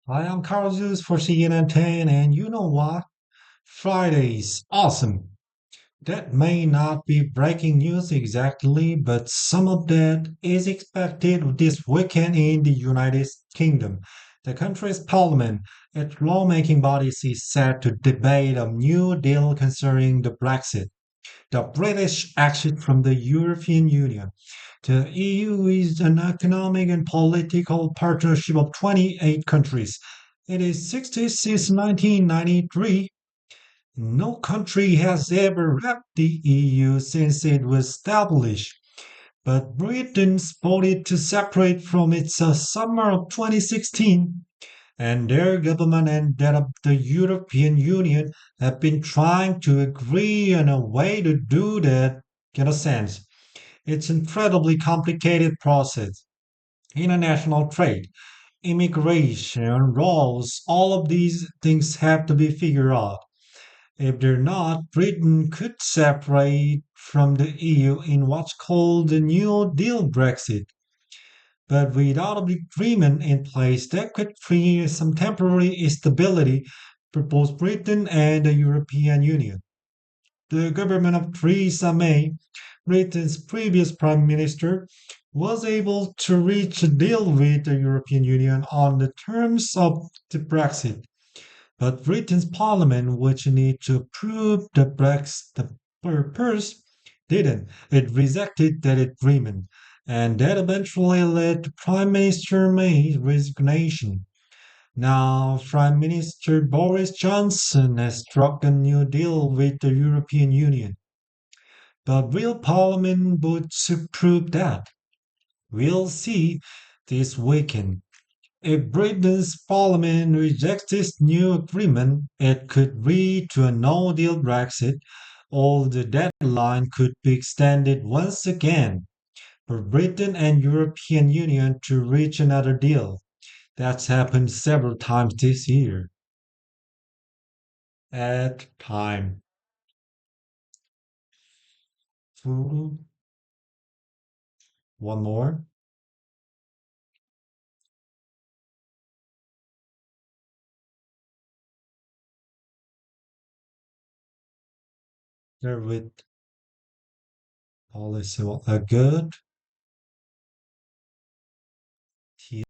Hi, I'm Carl Zeus for CNN 10, and you know what? Friday's awesome. That may not be breaking news exactly, but some of that is expected this weekend in the United Kingdom. The country's parliament, its lawmaking bodies, is set to debate a new deal concerning the Brexit, the British exit from the European Union. The EU is an economic and political partnership of 28 countries. It is 60 since 1993. No country has ever left the EU since it was established, but Britain voted to separate from it summer of 2016, and their government and that of the European Union have been trying to agree on a way to do that in a sense. It's an incredibly complicated process. International trade, immigration, laws, all of these things have to be figured out. If they're not, Britain could separate from the EU in what's called the New Deal Brexit. But without an agreement in place, that could create some temporary instability for both Britain and the European Union. The government of Theresa May, Britain's previous prime minister, was able to reach a deal with the European Union on the terms of the Brexit. But Britain's parliament, which need to approve the Brexit the purpose, didn't. It rejected that agreement, and that eventually led to Prime Minister May's resignation. Now, Prime Minister Boris Johnson has struck a new deal with the European Union. But will Parliament vote to prove that? We'll see this weekend. If Britain's Parliament rejects this new agreement, it could lead to a no deal Brexit, or the deadline could be extended once again for Britain and European Union to reach another deal. That's happened several times this year. At time. One more. There with policy a good Kiev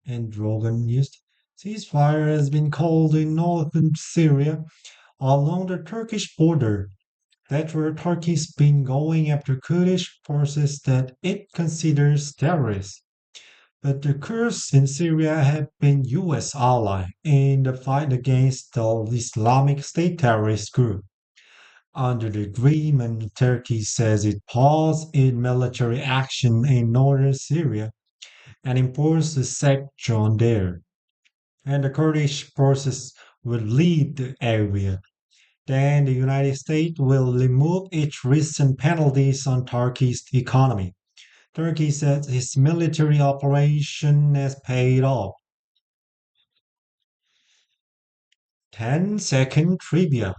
and Drogan used. Ceasefire has been called in northern Syria along the Turkish border. That's where Turkey's been going after Kurdish forces that it considers terrorists. But the Kurds in Syria have been US ally in the fight against the Islamic State terrorist group. Under the agreement, Turkey says it paused its military action in northern Syria and imposed a section there, and the Kurdish forces will leave the area. Then the United States will remove its recent penalties on Turkey's economy. Turkey says its military operation has paid off. 10-second trivia.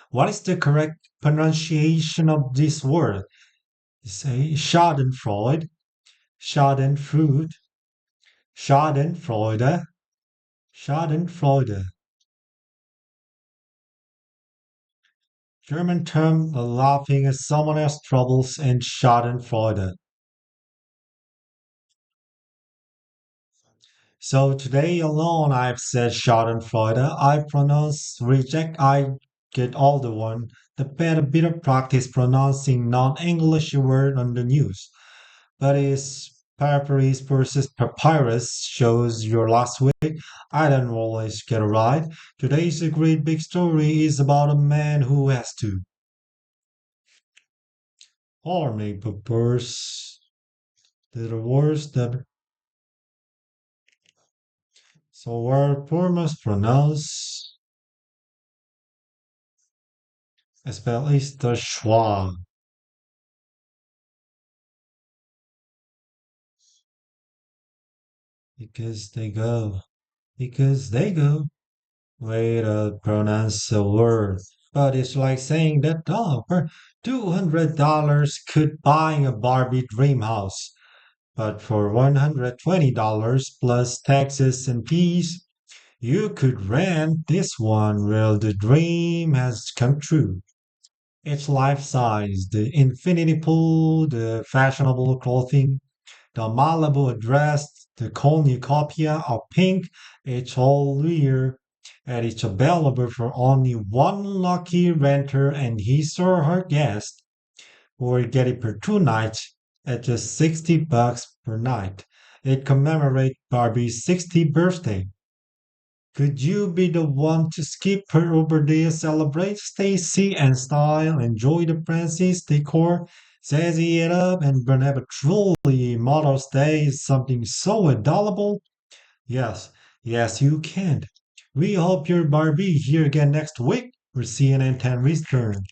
What is the correct pronunciation of this word? Say Schadenfreude, Schadenfreude, Schadenfreude, Schadenfreude. German term laughing at someone else's troubles and Schadenfreude. So today alone I've said Schadenfreude. I pronounce reject. I get all the one. The better bit of practice pronouncing non-English word on the news. But is Papyrus versus Papyrus shows your last week. I don't always get it right. Today's a great big story is about a man who has to. Army papers. The words that so where poor must pronounce especially the schwa because they go because they go way to pronounce a word. But it's like saying that dog for $200 could buy a Barbie dream house. But for $120 plus taxes and fees, You could rent this one where the dream has come true. It's life size, the infinity pool, the fashionable clothing, the Malibu dress, the cornucopia of pink. It's all here. And it's available for only one lucky renter and his or her guest, or get it per 2 nights at just $60 per night. It commemorates Barbie's 60th birthday. Could you be the one to skip her birthday, celebrate Stacy and style, enjoy the Francis decor, zazzy it up, and have a truly Mother's Day is something so adorable? Yes, yes, you can. We hope your Barbie here again next week for CNN 10 Return.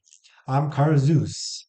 I'm Carl Zeus.